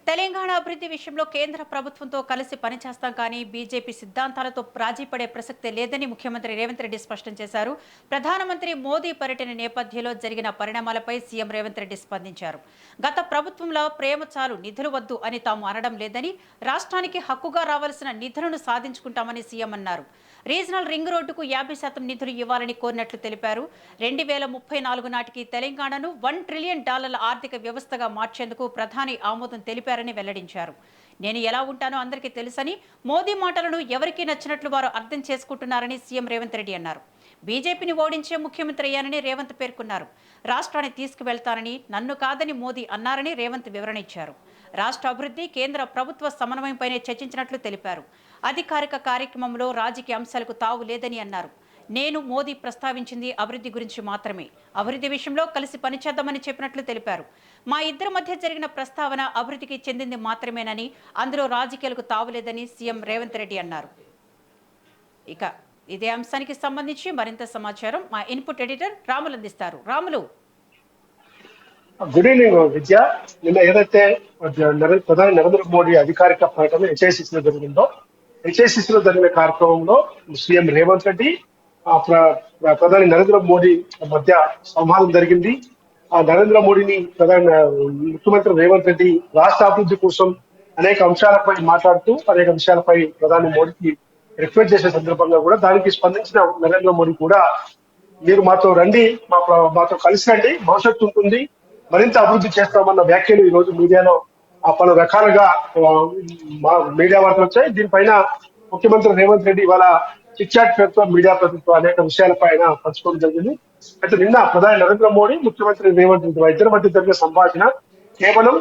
తెలంగాణ అభివృద్ధి విషయంలో కేంద్ర ప్రభుత్వంతో కలిసి పనిచేస్తాం కానీ బీజేపీ సిద్ధాంతాలతో రాజీ పడే ప్రసక్తే లేదని ముఖ్యమంత్రి రేవంత్ రెడ్డి స్పష్టం చేశారు. ప్రధానమంత్రి మోదీ పర్యటన నేపథ్యంలో జరిగిన పరిణామాలపై సీఎం రేవంత్ రెడ్డి స్పందించారు. గత ప్రభుత్వంలో ప్రేమ చాలు నిధులు వద్దు అని తాము అనడం లేదని, రాష్ట్రానికి హక్కుగా రావాల్సిన నిధులను సాధించుకుంటామని సీఎం అన్నారు. రీజనల్ రింగ్ రోడ్డుకు 50% నిధులు ఇవ్వాలని కోరినట్లు తెలిపారు. 2034 నాటికి తెలంగాణను $1 ట్రిలియన్ ఆర్థిక వ్యవస్థగా మార్చేందుకు ప్రధాని ఆమోదం తెలిపారని వెల్లడించారు. నేను ఎలా ఉంటానో అందరికీ తెలుసని, మోదీ మాటలను ఎవరికి నచ్చినట్లు వారు అర్థం చేసుకుంటున్నారని సీఎం రేవంత్ రెడ్డి అన్నారు. బీజేపీని ఓడించే ముఖ్యమంత్రి అయ్యానని రేవంత్ పేర్కొన్నారు. రాష్ట్రాన్ని తీసుకువెళ్తానని నన్ను కాదని మోదీ అన్నారని రేవంత్ వివరణ ఇచ్చారు. రాష్ట్ర అభివృద్ధి కేంద్ర ప్రభుత్వ సమన్వయంపైనే చర్చించినట్లు తెలిపారు. అధికారిక కార్యక్రమంలో రాజకీయ అంశాలకు తావు లేదని అన్నారు. నేను మోదీ ప్రస్తావించింది అభివృద్ధి గురించి మాత్రమే. అభివృద్ధి విషయంలో కలిసి పనిచేద్దామని చెప్పినట్లు తెలిపారు. మా ఇద్దరి మధ్య జరిగిన ప్రస్తావన అభివృద్ధికి చెందింది మాత్రమేనని, అందులో రాజకీయాలకు తావులేదని సీఎం రేవంత్ రెడ్డి అన్నారు. ఇక ఇదే అంశానికి సంబంధించి మరింత సమాచారం మా ఇన్పుట్ ఎడిటర్ రాములు అందిస్తారు. రాములు. గుడ్ ఈవినింగ్ విద్య. నిన్న ఏదైతే ప్రధాని నరేంద్ర మోడీ అధికారిక పర్యటన హెచ్ఐసిసిలో జరిగిందో, హెచ్ఐసిసిలో జరిగిన కార్యక్రమంలో సీఎం రేవంత్ రెడ్డి ప్రధాని నరేంద్ర మోడీ మధ్య సంవాదం జరిగింది. ఆ నరేంద్ర మోడీని ముఖ్యమంత్రి రేవంత్ రెడ్డి రాష్ట్ర అభివృద్ధి కోసం అనేక అంశాలపై మాట్లాడుతూ అనేక విషయాలపై ప్రధాని మోడీకి రిక్వెస్ట్ చేసే సందర్భంగా కూడా దానికి స్పందించిన నరేంద్ర మోడీ కూడా, మీరు మాతో రండి, మాతో కలిసి రండి, భవిష్యత్తు ఉంటుంది, మరింత అభివృద్ధి చేస్తామన్న వ్యాఖ్యలు ఈ రోజు మీడియాలో పలు రకాలుగా మీడియా వార్తలు వచ్చాయి. దీనిపైన ముఖ్యమంత్రి రేవంత్ రెడ్డి ఇవాళ చిట్ చాట్ పేరుతో మీడియా ప్రతినిధులతో అనేక విషయాలపై ఆయన పంచుకోవడం జరిగింది. అయితే నిన్న ప్రధాని నరేంద్ర మోడీ ముఖ్యమంత్రి రేవంత్ రెడ్డి ఇద్దరి మధ్య జరిగిన సంభాషణ కేవలం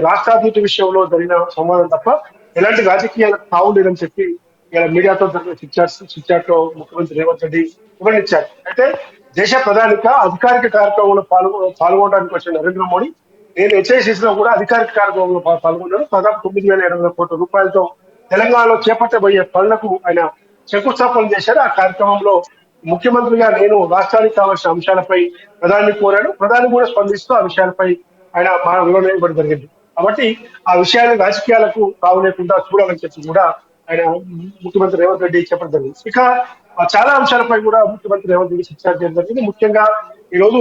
రాష్ట్ర అభివృద్ధి విషయంలో జరిగిన సంవాదం తప్ప ఎలాంటి రాజకీయాలకు తావు లేదని చెప్పి ఇలా మీడియాతో జరిగిన చిట్ చాట్ లో ముఖ్యమంత్రి రేవంత్ రెడ్డి వివరించారు. అయితే దేశ ప్రధానిగా అధికారిక కార్యక్రమంలో పాల్గొనడానికి వచ్చిన నరేంద్ర మోడీ, నేను హెచ్ఐసిసిలో కూడా అధికారిక కార్యక్రమంలో పాల్గొన్నాను. దాదాపు 9,800 కోట్ల రూపాయలతో తెలంగాణలో చేపట్టబోయే పనులకు ఆయన శంకుస్థాపన చేశారు. ఆ కార్యక్రమంలో ముఖ్యమంత్రిగా నేను రాష్ట్రానికి కావాల్సిన అంశాలపై ప్రధాని కోరాను. ప్రధాని కూడా స్పందిస్తూ ఆ విషయాలపై ఆయన వివరణ ఇవ్వడం జరిగింది. కాబట్టి ఆ విషయాన్ని రాజకీయాలకు తావు లేకుండా చూడాలని చెప్పి కూడా ఆయన ముఖ్యమంత్రి రేవంత్ రెడ్డి చెప్పడం జరిగింది. ఇక చాలా అంశాలపై కూడా ముఖ్యమంత్రి రేవంత్ రెడ్డి చర్చ చేయడం జరిగింది. ముఖ్యంగా ఈ రోజు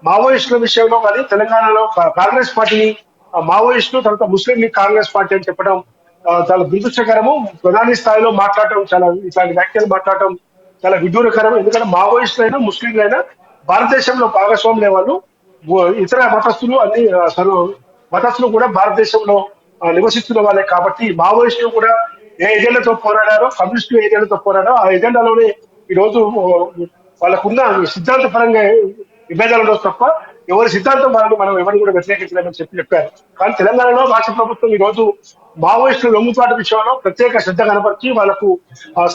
మావోయిస్టుల విషయంలో కానీ తెలంగాణలో కాంగ్రెస్ పార్టీని మావోయిస్టులు, తర్వాత ముస్లిం లీగ్ కాంగ్రెస్ పార్టీ అని చెప్పడం చాలా దురదృష్టకరము. ప్రధాని స్థాయిలో మాట్లాడటం, ఇట్లాంటి వ్యాఖ్యలు మాట్లాడటం చాలా విదూరకరం. ఎందుకంటే మావోయిస్టులైనా ముస్లింలైనా భారతదేశంలో భాగస్వాములే వాళ్ళు. ఇతర మతస్థులు మతస్థులు కూడా భారతదేశంలో నివసిస్తున్న వాళ్ళే. కాబట్టి మావోయిస్టులు కూడా ఏ ఎజెండాతో పోరాడారో, కమ్యూనిస్టులు ఎజెండాతో పోరాడారో ఆ ఎజెండాలోనే ఈ రోజు వాళ్ళకున్న సిద్ధాంత పరంగా విభేదాలు ఉండవు తప్ప ఎవరి సిద్ధాంతం వాళ్ళని మనం ఎవరిని కూడా వ్యతిరేకించలేమని చెప్పారు. కానీ తెలంగాణలో రాష్ట్ర ప్రభుత్వం ఈ రోజు మావోయిస్టుల లొంగుబాటు విషయంలో ప్రత్యేక శ్రద్ధ కనపరిచి వాళ్ళకు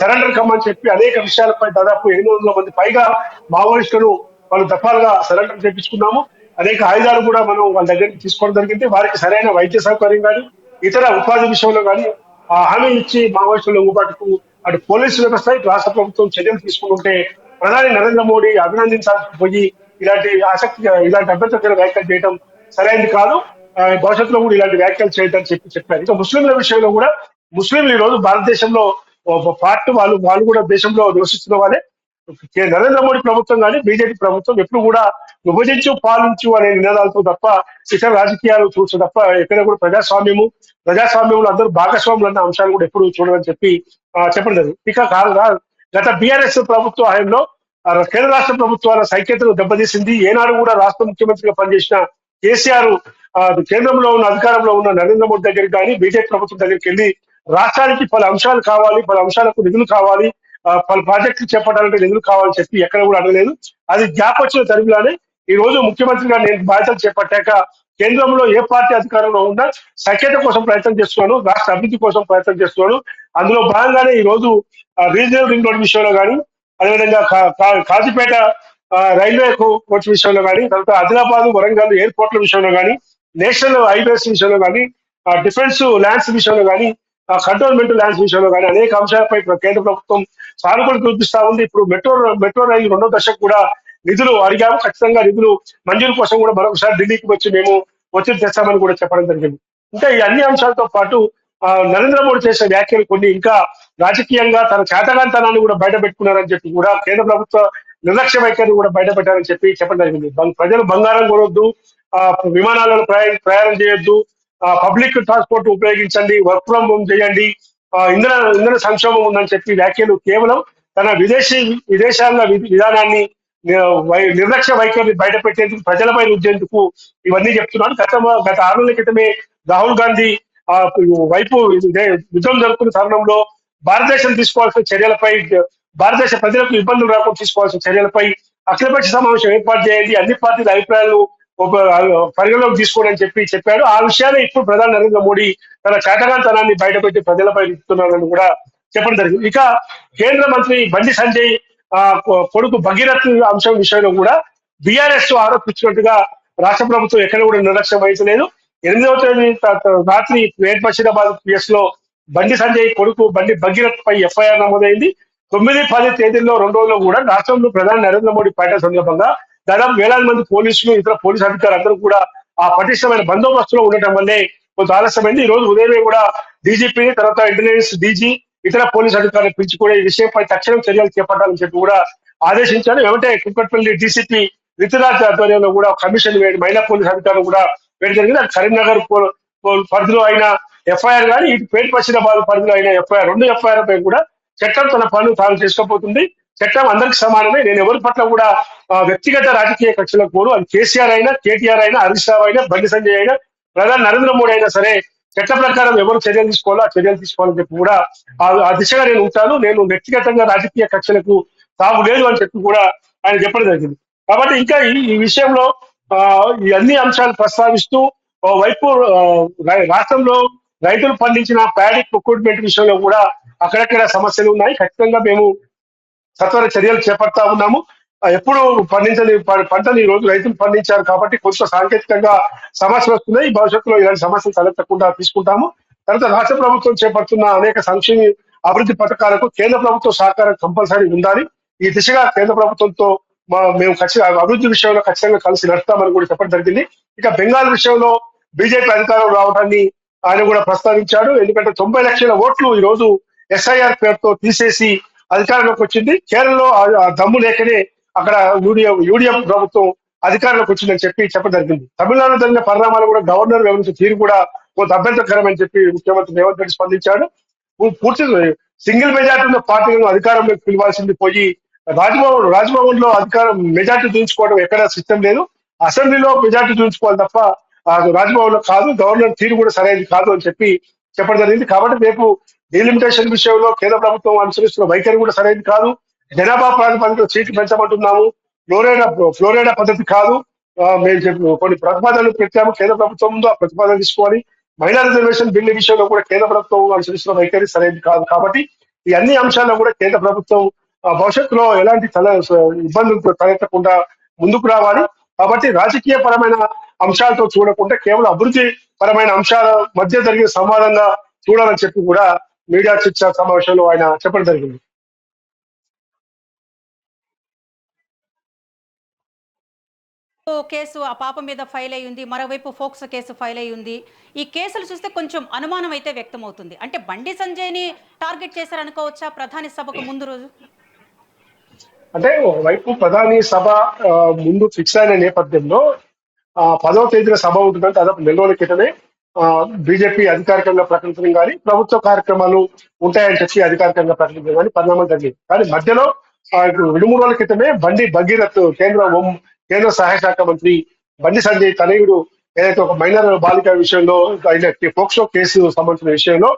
సరెండర్ కమ్మని చెప్పి అనేక విషయాలపై దాదాపు 800 మంది పైగా మావోయిస్టులను వాళ్ళు దఫాలుగా సరెండర్ చేపించుకున్నాము. అనేక ఆయుధాలు కూడా మనం వాళ్ళ దగ్గర తీసుకోవడం జరిగింది. వారికి సరైన వైద్య సౌకర్యం కానీ ఇతర ఉపాధి విషయంలో కానీ హామీ ఇచ్చి మావోయిస్టుల లొంగుబాటుకు అటు పోలీసు వ్యవస్థ ఇటు రాష్ట్ర ప్రభుత్వం చర్యలు తీసుకుంటుంటే ప్రధాని నరేంద్ర మోడీ అభినందించాల్సి పోయి ఇలాంటి అభ్యంతరకర వ్యాఖ్యలు చేయడం సరైనది కాదు. భవిష్యత్తులో కూడా ఇలాంటి వ్యాఖ్యలు చేయడం చెప్పారు. ఇంకా ముస్లింల విషయంలో కూడా ముస్లింలు ఈ రోజు భారతదేశంలో పార్ట్ వాళ్ళు కూడా దేశంలో నివసిస్తున్న వాళ్ళే. నరేంద్ర మోడీ ప్రభుత్వం కానీ బీజేపీ ప్రభుత్వం ఎప్పుడు కూడా విభజించు పాలించు అనే నినాదాలతో తప్ప ఇతర రాజకీయాలు చూస్తూ తప్ప ఎక్కడ కూడా ప్రజాస్వామ్యంలో అందరూ భాగస్వాములు అన్న అంశాలు కూడా ఎప్పుడు చూడదని చెప్పి చెప్పడం జరిగింది. ఇక గత బీఆర్ఎస్ ప్రభుత్వ హయాంలో కేంద్ర రాష్ట్ర ప్రభుత్వాల సైక్యతను దెబ్బతీసింది. ఏనాడు కూడా రాష్ట్ర ముఖ్యమంత్రిగా పనిచేసిన కేసీఆర్ కేంద్రంలో ఉన్న అధికారంలో ఉన్న నరేంద్ర మోడీ దగ్గరికి కానీ బీజేపీ ప్రభుత్వం దగ్గరికి వెళ్ళి రాష్ట్రానికి పలు అంశాలు కావాలి, పలు అంశాలకు నిధులు కావాలి, పలు ప్రాజెక్టులు చేపట్టాలంటే నిధులు కావాలని చెప్పి ఎక్కడ కూడా అడగలేదు. అది గ్యాప్ వచ్చిన తరిమిలానే ఈ రోజు ముఖ్యమంత్రిగా నేను బాధ్యతలు చేపట్టాక కేంద్రంలో ఏ పార్టీ అధికారంలో ఉన్నా సఖ్యత కోసం ప్రయత్నం చేస్తున్నాను, రాష్ట్ర అభివృద్ధి కోసం ప్రయత్నం చేస్తున్నాను. అందులో భాగంగానే ఈ రోజు రీజనల్ రింగ్ రోడ్ విషయంలో కానీ, అదేవిధంగా కాజీపేట రైల్వే కోచ్ విషయంలో కానీ, తర్వాత ఆదిలాబాద్ వరంగల్ ఎయిర్పోర్ట్ల విషయంలో కానీ, నేషనల్ హైవేస్ విషయంలో కానీ, డిఫెన్స్ ల్యాండ్స్ విషయంలో కానీ, కంటోన్మెంట్ ల్యాండ్స్ విషయంలో కానీ అనేక అంశాలపై కేంద్ర ప్రభుత్వం సానుకూలత చూపిస్తా ఉంది. ఇప్పుడు మెట్రో రైలు 2వ దశకు కూడా నిధులు అడిగాము. ఖచ్చితంగా నిధులు మంజూరు కోసం కూడా మరొకసారి ఢిల్లీకి వచ్చి మేము ఒత్తిడి తెస్తామని కూడా చెప్పడం జరిగింది. ఇంకా ఈ అన్ని అంశాలతో పాటు నరేంద్ర మోడీ చేసిన వ్యాఖ్యలు కొన్ని ఇంకా రాజకీయంగా తన చేతగాంతనాన్ని కూడా బయట పెట్టుకున్నారని చెప్పి కూడా కేంద్ర ప్రభుత్వ నిర్లక్ష్య వైఖరిని కూడా బయట పెట్టారని చెప్పి చెప్పడం జరిగింది. ప్రజలు బంగారం కొనొద్దు, ఆ విమానాలలో ప్రయాణం చేయొద్దు, పబ్లిక్ ట్రాన్స్పోర్ట్ ఉపయోగించండి, వర్క్ ఫ్రం హోమ్ చేయండి, ఇంధన సంక్షోభం ఉందని చెప్పి వ్యాఖ్యలు కేవలం తన విదేశాంగ విధానాన్ని నిర్లక్ష్య వైఖరిని బయట పెట్టేందుకు, ప్రజలపై రుద్దేందుకు ఇవన్నీ చెప్తున్నాడు. గత 6 నెలల క్రితమే రాహుల్ గాంధీ వైపు యుద్ధం జరుగుతున్న తరుణంలో భారతదేశం తీసుకోవాల్సిన చర్యలపై, భారతదేశ ప్రజలకు ఇబ్బందులు రాకుండా తీసుకోవాల్సిన చర్యలపై అఖిలపక్ష సమావేశం ఏర్పాటు చేయండి, అన్ని పార్టీల అభిప్రాయాలు పరిగణలోకి తీసుకోండి అని చెప్పాడు. ఆ విషయాన్ని ఇప్పుడు ప్రధాని నరేంద్ర మోడీ తన చేతగాంతనాన్ని బయటపెట్టి ప్రజలపై రుద్దుతున్నారని కూడా చెప్పడం జరిగింది. ఇక కేంద్ర మంత్రి బండి సంజయ్ కొడుకు భగీరథ్ అంశం విషయంలో కూడా బీఆర్ఎస్ ఆరోపించినట్టుగా రాష్ట్ర ప్రభుత్వం ఎక్కడ కూడా నిర్లక్ష్యం వహించలేదు. 8వ తేదీ రాత్రి గ్రేట్ బషీరాబాద్ పిఎస్ లో బండి సంజయ్ కొడుకు బండి భగీరథ్ పై ఎఫ్ఐఆర్ నమోదైంది. 9-10 తేదీల్లో 2 రోజుల్లో కూడా రాష్ట్రంలో ప్రధాని నరేంద్ర మోడీ పర్యటన సందర్భంగా దాదాపు వేలాది మంది పోలీసులు, ఇతర పోలీసు అధికారులు అందరూ కూడా ఆ పటిష్టమైన బందోబస్తులో ఉండటం వల్లే కొంత ఆలస్యమైంది. ఈ రోజు ఉదయమే కూడా డీజీపీ, తర్వాత ఇంటెలిజెన్స్ డీజీ, ఇతర పోలీసు అధికారులు పిలిచి కూడా ఈ విషయంపై తక్షణం చర్యలు చేపట్టాలని చెప్పి కూడా ఆదేశించారు. ఏమంటే కుక్కట్పల్లి డీసీపీ రితురాజ్ ఆధ్వర్యంలో కూడా కమిషన్ మహిళా పోలీసు అధికారులు కూడా వేయడం జరిగింది. అది కరీంనగర్ పరిధిలో అయిన ఎఫ్ఐఆర్ కానీ, ఇటు పేట బషీరాబాద్ పరిధిలో అయిన ఎఫ్ఐఆర్, 2 ఎఫ్ఐఆర్ పై కూడా చట్టం తన పనులు తాను చేసుకోబోతుంది. చట్టం అందరికి సమానమే. నేను ఎవరి పట్ల కూడా వ్యక్తిగత రాజకీయ కక్షలకు పోను. అది కేసీఆర్ అయినా, కేటీఆర్ అయినా, హరీష్ రావు అయినా, బండి సంజయ్ అయినా, ప్రధాని నరేంద్ర మోడీ అయినా సరే చట్ట ప్రకారం ఎవరు చర్యలు తీసుకోవాలో ఆ చర్యలు తీసుకోవాలని చెప్పి కూడా ఆ దిశగా నేను ఉంటాను. నేను వ్యక్తిగతంగా రాజకీయ కక్షలకు తాగు లేదు అని చెప్పి కూడా ఆయన చెప్పడం జరిగింది. కాబట్టి ఇంకా ఈ విషయంలో ఈ అన్ని అంశాలు ప్రస్తావిస్తూ వైపు రాష్ట్రంలో రైతులు పండించిన ప్యాడీ ప్రొక్యూర్మెంట్ విషయంలో కూడా అక్కడక్కడ సమస్యలు ఉన్నాయి. ఖచ్చితంగా మేము సత్వర చర్యలు చేపడతా ఉన్నాము. ఎప్పుడు పండించని పంటని ఈ రోజు రైతులు పండించారు కాబట్టి కొంత సాంకేతికంగా సమస్యలు వస్తున్నాయి. భవిష్యత్తులో ఇలాంటి సమస్యలు తలెత్తకుండా తీసుకుంటాము. తర్వాత రాష్ట్ర ప్రభుత్వం చేపడుతున్న అనేక సంక్షేమ అభివృద్ధి పథకాలకు కేంద్ర ప్రభుత్వ సహకారం కంపల్సరీ ఉండాలి. ఈ దిశగా కేంద్ర ప్రభుత్వంతో మేము ఖచ్చితంగా అభివృద్ధి విషయంలో ఖచ్చితంగా కలిసి నడుస్తామని కూడా చెప్పడం జరిగింది. ఇక బెంగాల్ విషయంలో బీజేపీ అధికారం రావడాన్ని ఆయన కూడా ప్రస్తావించాడు. ఎందుకంటే 90 లక్షల ఓట్లు ఈ రోజు ఎస్ఐఆర్ పేరుతో తీసేసి అధికారంలోకి వచ్చింది. కేరళలో దమ్ము లేకనే అక్కడ యూడిఎఫ్ ప్రభుత్వం అధికారంలోకి వచ్చిందని చెప్పడం జరిగింది. తమిళనాడులో జరిగిన పరిణామాలు కూడా గవర్నర్ వ్యవహరించిన తీరు కూడా కొంత అభ్యంతరకరమని చెప్పి ముఖ్యమంత్రి రేవంత్ రెడ్డి స్పందించాడు. పూర్తి సింగిల్ మెజార్టీ ఉన్న పార్టీలను అధికారంలోకి పిలవాల్సింది పోయి రాజ్భవన్ లో అధికారం మెజార్టీ చూపించుకోవడం ఎక్కడ సిస్టమ్ లేదు. అసెంబ్లీలో మెజార్టీ చూపించుకోవాలి తప్ప రాజ్భవన్ లో కాదు. గవర్నర్ తీరు కూడా సరైనది కాదు అని చెప్పడం జరిగింది. కాబట్టి రేపు డీలిమిటేషన్ విషయంలో కేంద్ర ప్రభుత్వం అనుసరిస్తున్న వైఖరి కూడా సరైనది కాదు. జనాభా ప్రాతిపదికన సీట్లు పెంచమంటున్నాము. ఫ్లోరైడా పద్ధతి కాదు. మేము కొన్ని ప్రతిపాదనలు పెట్టాము. కేంద్ర ప్రభుత్వం ముందు ఆ ప్రతిపాదన తీసుకోవాలి. మహిళా రిజర్వేషన్ బిల్లు విషయంలో కూడా కేంద్ర ప్రభుత్వం అనుసరిస్తున్న వైఖరి సరైనది కాదు. కాబట్టి ఈ అన్ని అంశాల్లో కూడా కేంద్ర ప్రభుత్వం భవిష్యత్తులో ఎలాంటి ఇబ్బందులు తలెత్తకుండా ముందుకు రావాలి. కాబట్టి రాజకీయ పరమైన అంశాలతో చూడకుండా కేవలం అభివృద్ధి పరమైన అంశాల మధ్య జరిగిన సంవాదంగా చూడాలని చెప్పి కూడా మీడియా చర్చ సమావేశంలో ఆయన చెప్పడం జరిగింది. కేసు ఆ పాప మీద ఫైల్ అయ్యింది, మరోవైపు ఫోక్సో కేసు ఫైల్ అయ్యింది. ఈ కేసులు చూస్తే కొంచెం అనుమానం అయితే వ్యక్తమవుతుంది. అంటే బండి సంజయ్ని టార్గెట్ చేశారనుకోవచ్చా ప్రధాని సభకు ముందు రోజు? అంటే వైపు ప్రధాని సభ ముందు ఫిక్స్ అయిన నేపథ్యంలో 10వ తేదీన సభ ఉంటుందంటే దాదాపు 2 రోజుల క్రితమే బీజేపీ అధికారికంగా ప్రకటించడం కానీ, ప్రభుత్వ కార్యక్రమాలు ఉంటాయని చెప్పి అధికారికంగా ప్రకటించడం కానీ పరిణామం జరిగింది. కానీ మధ్యలో 2-3 రోజుల క్రితమే బండి భగీరథ్ కేంద్ర సహాయ శాఖ మంత్రి బండి సంజయ్ తనయుడు ఏదైతే ఒక మైనర్ బాలిక విషయంలో పోక్సో కేసు సంబంధించిన విషయంలో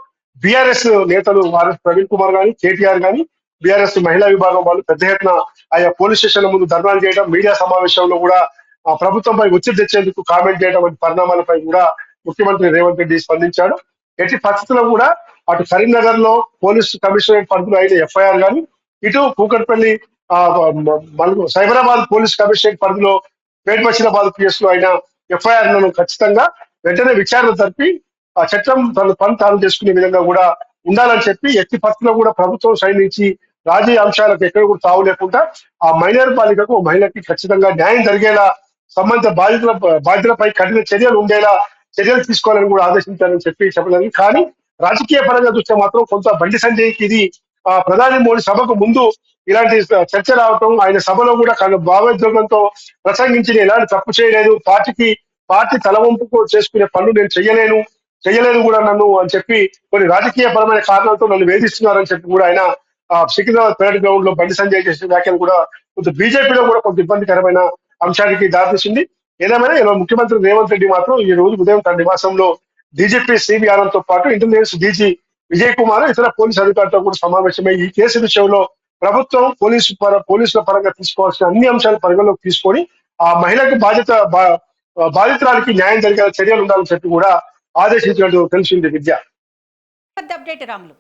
బీఆర్ఎస్ నేతలు ఆర్ఎస్ ప్రవీణ్ కుమార్ గాని, కేటీఆర్ గాని, బీఆర్ఎస్ మహిళా విభాగం వాళ్ళు పెద్ద ఎత్తున ఆయా పోలీస్ స్టేషన్ల ముందు ధర్నాలు చేయడం, మీడియా సమావేశంలో కూడా ప్రభుత్వంపై ఒత్తిడి తెచ్చేందుకు కామెంట్ చేయడం వంటి పరిణామాలపై కూడా ముఖ్యమంత్రి రేవంత్ రెడ్డి స్పందించాడు. ఎట్టి పరిస్థితుల్లో కూడా అటు కరీంనగర్ లో పోలీస్ కమిషనరేట్ పరిధిలో అయిన ఎఫ్ఐఆర్ గాని, ఇటు కూకట్పల్లి సైబరాబాద్ పోలీస్ కమిషనరేట్ పరిధిలో పేట బషీరాబాద్ పిఎస్ లో అయిన ఎఫ్ఐఆర్ లను ఖచ్చితంగా వెంటనే విచారణ జరిపి ఆ చట్టం తన పని తాను చేసుకునే విధంగా కూడా ఉండాలని చెప్పి ఎట్టి పరిస్థితుల్లో కూడా ప్రభుత్వం సైడ్ నుంచి రాజకీయ అంశాలకు ఎక్కడ కూడా తావు లేకుండా ఆ మైనర్ బాలికకు మహిళకి ఖచ్చితంగా న్యాయం జరిగేలా, సంబంధిత బాధితులపై కఠిన చర్యలు ఉండేలా చర్యలు తీసుకోవాలని కూడా ఆదేశించారని చెప్పలేదు. కానీ రాజకీయ పరంగా చూస్తే మాత్రం కొంత బండి సంజయ్కి ఇది ప్రధాని మోడీ సభకు ముందు ఇలాంటి చర్చ రావటం, ఆయన సభలో కూడా భావోద్వేగంతో ప్రసంగించి నేను ఎలాంటి తప్పు చేయలేదు, పార్టీ తలవంపుకు చేసుకునే పనులు నేను చెయ్యలేదు కూడా నన్ను అని చెప్పి కొన్ని రాజకీయ పరమైన కారణాలతో నన్ను వేధిస్తున్నారని చెప్పి కూడా ఆయన సికింద్రాబాద్ పరేడ్ గ్రౌండ్ లో బండి సంజయ్ చేసిన వ్యాఖ్యలు కూడా కొంత బీజేపీలో కూడా కొంత ఇబ్బందికరమైన అంశానికి దారితీసింది. ఏదేమైనా ఇలా ముఖ్యమంత్రి రేవంత్ రెడ్డి మాత్రం ఈ రోజు ఉదయం తన నివాసంలో డీజీపీ సివి ఆనంద్ తో పాటు ఇంటెలిజెన్స్ డీజీ విజయ్ కుమార్ ఇతర పోలీసు అధికారులతో కూడా సమావేశమై ఈ కేసు విషయంలో ప్రభుత్వం పోలీసుల పరంగా తీసుకోవాల్సిన అన్ని అంశాలు పరిగణలోకి తీసుకొని ఆ మహిళకు బాధితురాలికి న్యాయం జరిగే చర్యలు ఉండాలని చెప్పి కూడా ఆదేశించినట్టు తెలిసింది. విద్య పెద్ద అప్డేట్ రాములు.